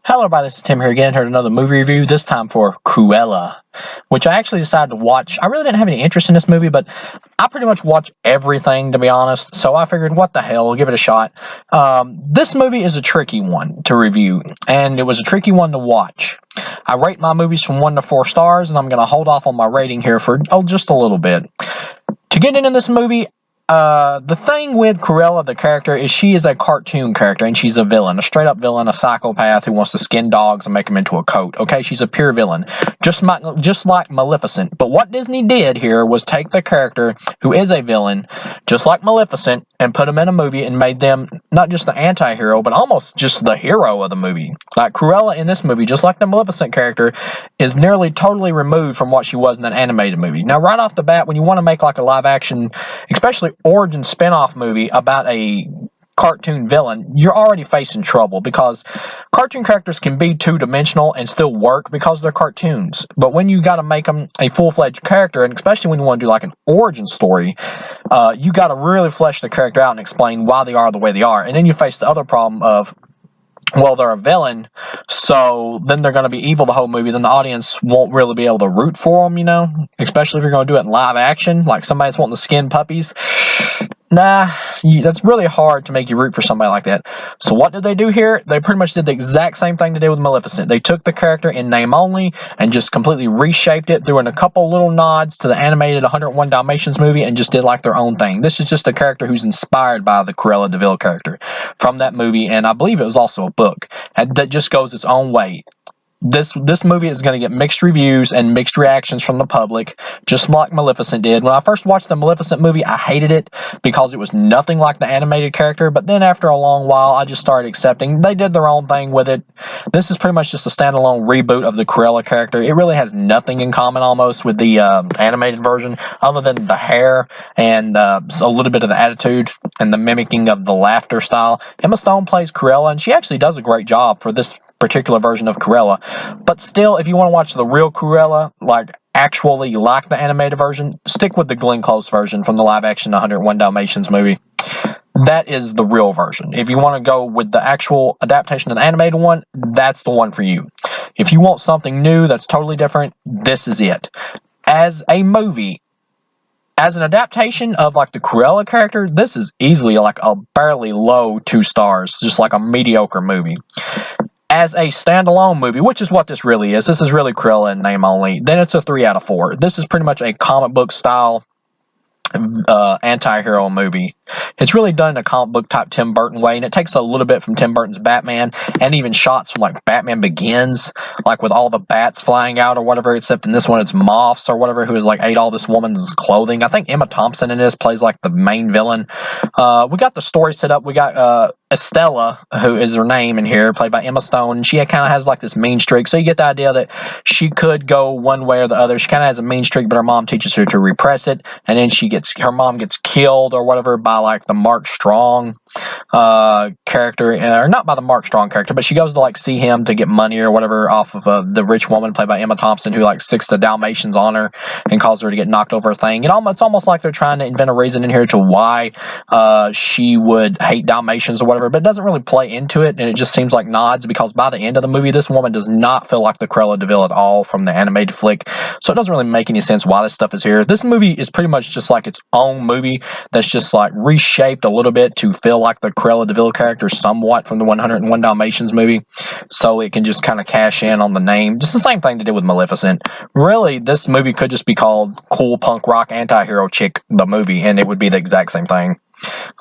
Hello everybody, this is Tim here again, here at another movie review, this time for Cruella, which I actually decided to watch. I really didn't have any interest in this movie, but I pretty much watch everything, to be honest, so I figured, what the hell, give it a shot. This movie is a tricky one to review, and it was a tricky one to watch. I rate my movies from 1 to 4 stars, and I'm going to hold off on my rating here for just a little bit. To get into this movie, the thing with Cruella, the character, is she is a cartoon character, and she's a villain, a straight-up villain, a psychopath who wants to skin dogs and make them into a coat. Okay, she's a pure villain, just like Maleficent. But what Disney did here was take the character who is a villain, just like Maleficent, and put them in a movie and made them not just the anti-hero, but almost just the hero of the movie. Like Cruella in this movie, just like the Maleficent character, is nearly totally removed from what she was in that animated movie. Now, right off the bat, when you want to make like a live-action, especially origin spin-off movie about a cartoon villain, you're already facing trouble because cartoon characters can be two-dimensional and still work because they're cartoons. But when you got to make them a full-fledged character, and especially when you want to do like an origin story, you got to really flesh the character out and explain why they are the way they are. And then you face the other problem of, well, they're a villain, so then they're going to be evil the whole movie. Then the audience won't really be able to root for them, especially if you're going to do it in live action, like somebody's wanting to skin puppies. Nah, that's really hard to make you root for somebody like that. So what did they do here? They pretty much did the exact same thing they did with Maleficent. They took the character in name only and just completely reshaped it, threw in a couple little nods to the animated 101 Dalmatians movie, and just did like their own thing. This is just a character who's inspired by the Cruella de Vil character from that movie, and I believe it was also a book that just goes its own way. This movie is going to get mixed reviews and mixed reactions from the public, just like Maleficent did. When I first watched the Maleficent movie, I hated it because it was nothing like the animated character, but then after a long while, I just started accepting. They did their own thing with it. This is pretty much just a standalone reboot of the Cruella character. It really has nothing in common almost with the animated version, other than the hair and a little bit of the attitude and the mimicking of the laughter style. Emma Stone plays Cruella, and she actually does a great job for this particular version of Cruella. But still, if you want to watch the real Cruella, like actually like the animated version, stick with the Glenn Close version from the live-action 101 Dalmatians movie. That is the real version. If you want to go with the actual adaptation of the animated one, that's the one for you. If you want something new that's totally different, this is it. As a movie, as an adaptation of like the Cruella character, this is easily like a barely low 2 stars, just like a mediocre movie. As a standalone movie, which is what this really is, this is really Cruella in name only, then it's a 3 out of 4. This is pretty much a comic book style anti-hero movie. It's really done in a comic book type Tim Burton way, and it takes a little bit from Tim Burton's Batman, and even shots from like Batman Begins, like with all the bats flying out or whatever, except in this one it's moths or whatever who has like ate all this woman's clothing. I think Emma Thompson in this plays like the main villain. We got the story set up. We got Estella, who is her name in here, played by Emma Stone, and she kind of has like this mean streak, so you get the idea that she could go one way or the other. She kind of has a mean streak, but her mom teaches her to repress it, and then her mom gets killed or whatever by like the Mark Strong character, or not by the Mark Strong character, but she goes to like see him to get money or whatever off of the rich woman played by Emma Thompson, who like sicks the Dalmatians on her and causes her to get knocked over a thing. It's almost like they're trying to invent a reason in here to why she would hate Dalmatians or whatever, but it doesn't really play into it, and it just seems like nods, because by the end of the movie, this woman does not feel like the Cruella de Vil at all from the animated flick, so it doesn't really make any sense why this stuff is here. This movie is pretty much just like its own movie that's just like reshaped a little bit to feel like the Cruella de Vil character somewhat from the 101 Dalmatians movie, so it can just kind of cash in on the name. Just the same thing they did with Maleficent. Really, this movie could just be called Cool Punk Rock Anti-Hero Chick, the movie, and it would be the exact same thing.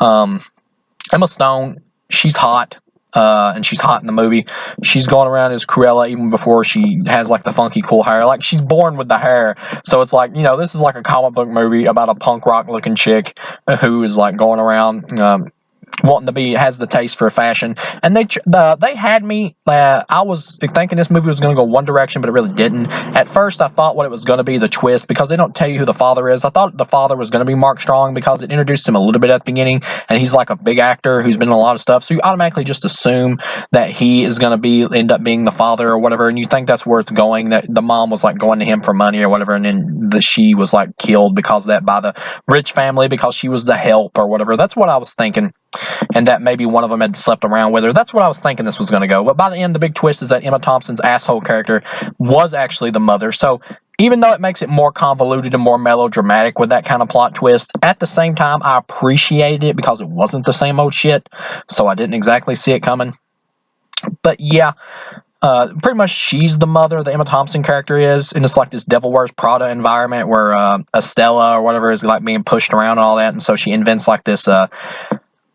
Emma Stone, she's hot. And she's hot in the movie. She's going around as Cruella even before she has like the funky cool hair. Like, she's born with the hair. So it's like, this is like a comic book movie about a punk rock looking chick who is like going around wanting to be, has the taste for fashion. And they had me, I was thinking this movie was going to go one direction, but it really didn't. At first, I thought what it was going to be, the twist, because they don't tell you who the father is. I thought the father was going to be Mark Strong, because it introduced him a little bit at the beginning, and he's like a big actor who's been in a lot of stuff, so you automatically just assume that he is going to end up being the father or whatever, and you think that's where it's going, that the mom was like going to him for money or whatever, and then she was like killed because of that by the rich family, because she was the help or whatever. That's what I was thinking. and that maybe one of them had slept around with her. That's what I was thinking this was going to go. But by the end, the big twist is that Emma Thompson's asshole character was actually the mother. So even though it makes it more convoluted and more melodramatic with that kind of plot twist, at the same time, I appreciated it because it wasn't the same old shit. So I didn't exactly see it coming. But yeah, pretty much she's the mother, the Emma Thompson character is, and it's like this Devil Wears Prada environment where Estella or whatever is like being pushed around and all that, and so she invents like this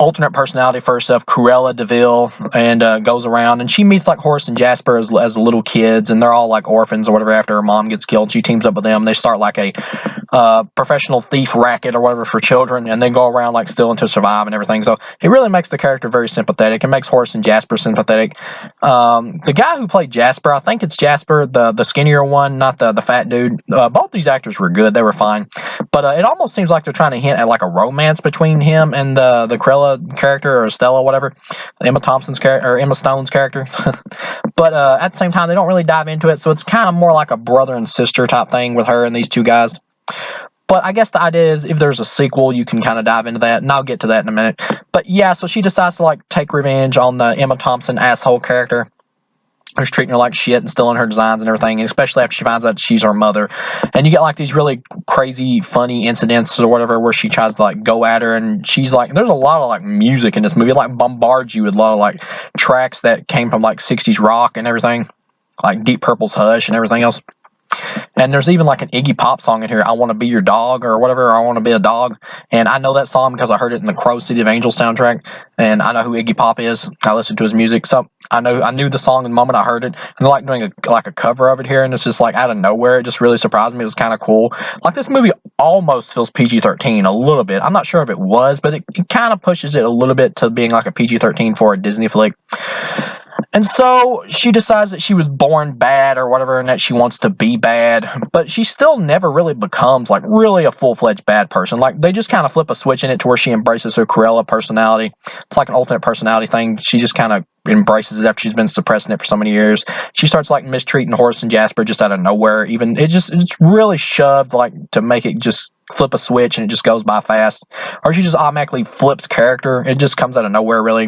alternate personality for herself, Cruella DeVille, and goes around, and she meets like Horace and Jasper as little kids, and they're all like orphans or whatever after her mom gets killed. She teams up with them. They start like a professional thief racket or whatever for children, and then go around like stealing to survive and everything. So it really makes the character very sympathetic. It makes Horace and Jasper sympathetic. The guy who played Jasper, I think it's Jasper, the skinnier one, not the fat dude. Both these actors were good. They were fine. But it almost seems like they're trying to hint at like a romance between him and the Cruella character, or Stella, whatever, Emma Thompson's character, or Emma Stone's character. But at the same time, they don't really dive into it, so it's kind of more like a brother and sister type thing with her and these two guys. But I guess the idea is if there's a sequel, you can kind of dive into that, and I'll get to that in a minute. But yeah, so she decides to like take revenge on the Emma Thompson asshole character, who's treating her like shit and stealing her designs and everything, and especially after she finds out she's her mother. And you get like these really crazy, funny incidents or whatever where she tries to like go at her, and she's like, there's a lot of like music in this movie. It like bombards you with a lot of like tracks that came from like 60s rock and everything, like Deep Purple's Hush and everything else. And there's even like an Iggy Pop song in here, I Want to Be Your Dog or whatever, or I Want to Be a Dog. And I know that song because I heard it in the Crow City of Angels soundtrack, and I know who Iggy Pop is. I listened to his music, so I knew the song the moment I heard it. And they're like doing a cover of it here, and it's just like out of nowhere. It just really surprised me. It was kind of cool. Like, this movie almost feels PG-13 a little bit. I'm not sure if it was, but it kind of pushes it a little bit to being like a PG-13 for a Disney flick. And so she decides that she was born bad or whatever, and that she wants to be bad, but she still never really becomes like really a full-fledged bad person. Like, they just kind of flip a switch in it to where she embraces her Cruella personality. It's like an alternate personality thing. She just kind of embraces it after she's been suppressing it for so many years. She starts like mistreating Horace and Jasper just out of nowhere. Even it's really shoved like to make it just flip a switch and it just goes by fast. Or she just automatically flips character. It just comes out of nowhere, really.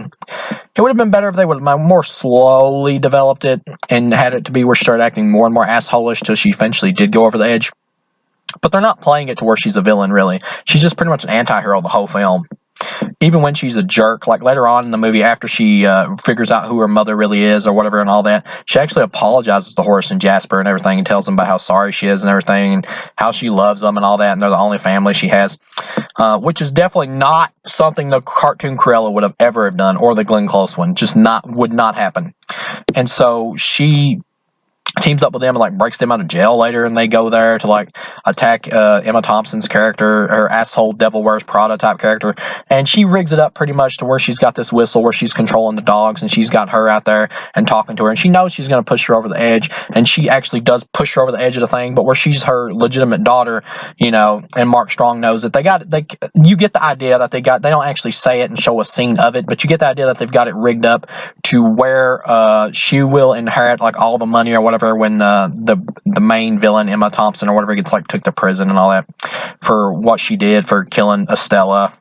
It would have been better if they would have more slowly developed it and had it to be where she started acting more and more assholish till she eventually did go over the edge. But they're not playing it to where she's a villain, really. She's just pretty much an anti-hero the whole film. Even when she's a jerk, like later on in the movie, after she figures out who her mother really is or whatever and all that, she actually apologizes to Horace and Jasper and everything, and tells them about how sorry she is and everything, and how she loves them and all that, and they're the only family she has, which is definitely not something the cartoon Cruella would have ever have done, or the Glenn Close one. Just would not happen. And so she teams up with them and like breaks them out of jail later, and they go there to like attack Emma Thompson's character, her asshole Devil Wears Prada type character, and she rigs it up pretty much to where she's got this whistle where she's controlling the dogs, and she's got her out there and talking to her, and she knows she's going to push her over the edge, and she actually does push her over the edge of the thing, but where she's her legitimate daughter, you know, and Mark Strong knows that you get the idea that they don't actually say it and show a scene of it, but you get the idea that they've got it rigged up to where she will inherit like all the money or whatever when the main villain, Emma Thompson or whatever, gets like took to prison and all that for what she did for killing Estella,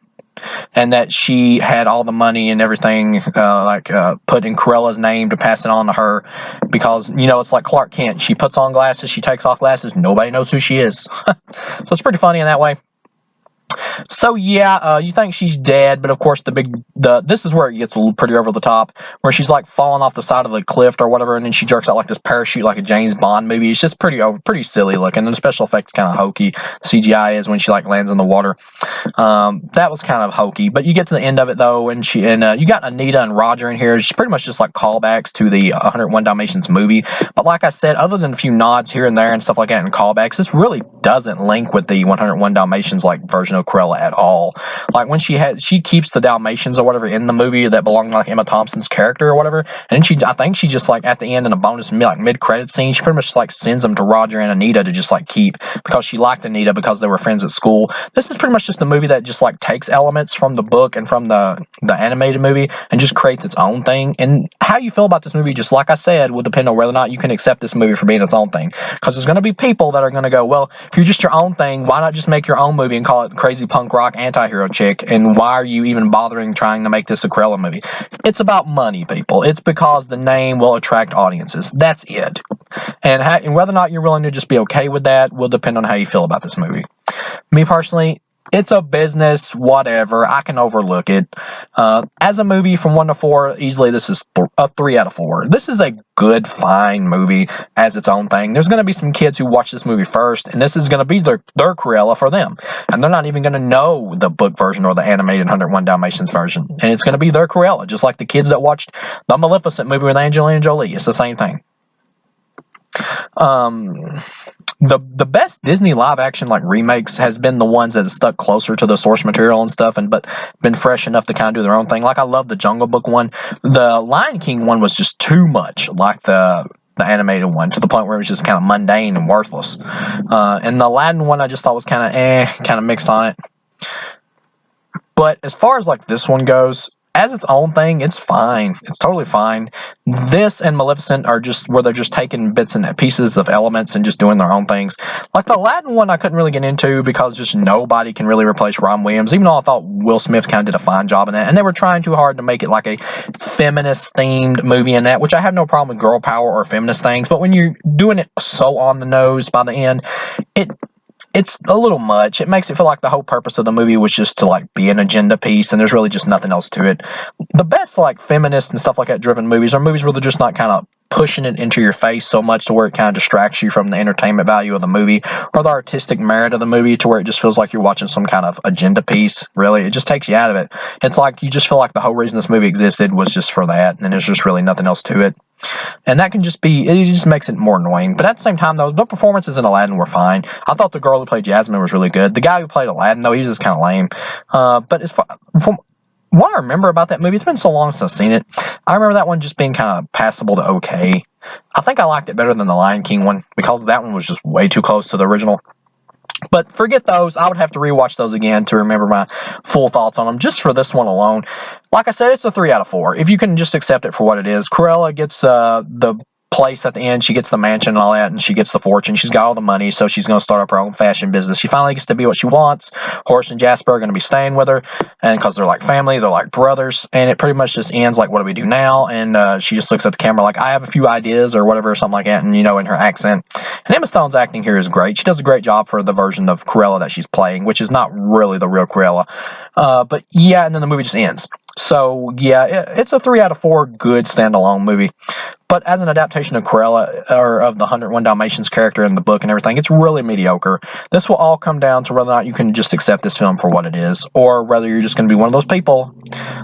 and that she had all the money and everything put in Cruella's name to pass it on to her, because, you know, it's like Clark Kent. She puts on glasses, she takes off glasses, nobody knows who she is. So it's pretty funny in that way. So yeah, you think she's dead, but of course this is where it gets pretty over the top, where she's like falling off the side of the cliff or whatever, and then she jerks out like this parachute like a James Bond movie. It's just pretty silly looking, and the special effects kind of hokey. CGI is when she like lands in the water. That was kind of hokey, but you get to the end of it though, and you got Anita and Roger in here. She's pretty much just like callbacks to the 101 Dalmatians movie. But like I said, other than a few nods here and there and stuff like that and callbacks, this really doesn't link with the 101 Dalmatians like version of Cruella at all. Like when she keeps the Dalmatians or whatever in the movie that belong to like Emma Thompson's character or whatever, and then I think she just like at the end in a bonus like mid-credit scene, she pretty much like sends them to Roger and Anita to just like keep, because she liked Anita because they were friends at school. This is pretty much just a movie that just like takes elements from the book and from the animated movie and just creates its own thing. And how you feel about this movie, just like I said, will depend on whether or not you can accept this movie for being its own thing. Because there's going to be people that are going to go, well, if you're just your own thing, why not just make your own movie and call it Crazy punk rock anti-hero chick, and why are you even bothering trying to make this a Cruella movie? It's about money, people. It's because the name will attract audiences. That's it. And whether or not you're willing to just be okay with that will depend on how you feel about this movie. Me personally, it's a business, whatever. I can overlook it. As a movie from 1 to 4, easily this is a 3 out of 4. This is a good, fine movie as its own thing. There's going to be some kids who watch this movie first, and this is going to be their Cruella for them. And they're not even going to know the book version or the animated 101 Dalmatians version. And it's going to be their Cruella, just like the kids that watched the Maleficent movie with Angelina Jolie. It's the same thing. The best Disney live action like remakes has been the ones that have stuck closer to the source material and stuff, but been fresh enough to kind of do their own thing. Like I love the Jungle Book one. The Lion King one was just too much like the animated one, to the point where it was just kind of mundane and worthless. And the Aladdin one I just thought was kind of mixed on it. But as far as like this one goes, as its own thing, it's fine. It's totally fine. This and Maleficent are just where they're just taking bits and pieces of elements and just doing their own things. Like the Aladdin one, I couldn't really get into because just nobody can really replace Robin Williams, even though I thought Will Smith kind of did a fine job in that. And they were trying too hard to make it like a feminist-themed movie in that, which I have no problem with girl power or feminist things. But when you're doing it so on the nose by the end, it's a little much. It makes it feel like the whole purpose of the movie was just to like be an agenda piece, and there's really just nothing else to it. The best like feminist and stuff like that driven movies are movies where they're just not kind of pushing it into your face so much to where it kind of distracts you from the entertainment value of the movie or the artistic merit of the movie, to where it just feels like you're watching some kind of agenda piece. Really, it just takes you out of it. It's like you just feel like the whole reason this movie existed was just for that, and there's just really nothing else to it. And that can just be, it just makes it more annoying. But at the same time, though, the performances in Aladdin were fine. I thought the girl who played Jasmine was really good. The guy who played Aladdin, though, he was just kind of lame. But as far from what I remember about that movie, it's been so long since I've seen it. I remember that one just being kind of passable to okay. I think I liked it better than the Lion King one because that one was just way too close to the original. But forget those. I would have to rewatch those again to remember my full thoughts on them, just for this one alone. Like I said, it's a 3 out of 4. If you can just accept it for what it is. Cruella gets the place at the end. She gets the mansion and all that, and she gets the fortune. She's got all the money, so she's going to start up her own fashion business. She finally gets to be what she wants. Horace and Jasper are going to be staying with her, and because they're like family, they're like brothers, and it pretty much just ends like, what do we do now? And she just looks at the camera like, I have a few ideas or whatever, something like that, and in her accent. And Emma Stone's acting here is great. She does a great job for the version of Cruella that she's playing, which is not really the real Cruella. But yeah, and then the movie just ends. So yeah, it's a 3 out of 4 good standalone movie. But as an adaptation of Cruella, or of the 101 Dalmatians character in the book and everything, it's really mediocre. This will all come down to whether or not you can just accept this film for what it is, or whether you're just going to be one of those people,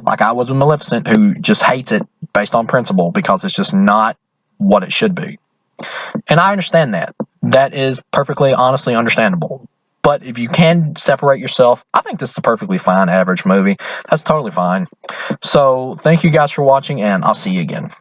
like I was with Maleficent, who just hates it based on principle because it's just not what it should be. And I understand that. That is perfectly, honestly understandable. But if you can separate yourself, I think this is a perfectly fine, average movie. That's totally fine. So, thank you guys for watching, and I'll see you again.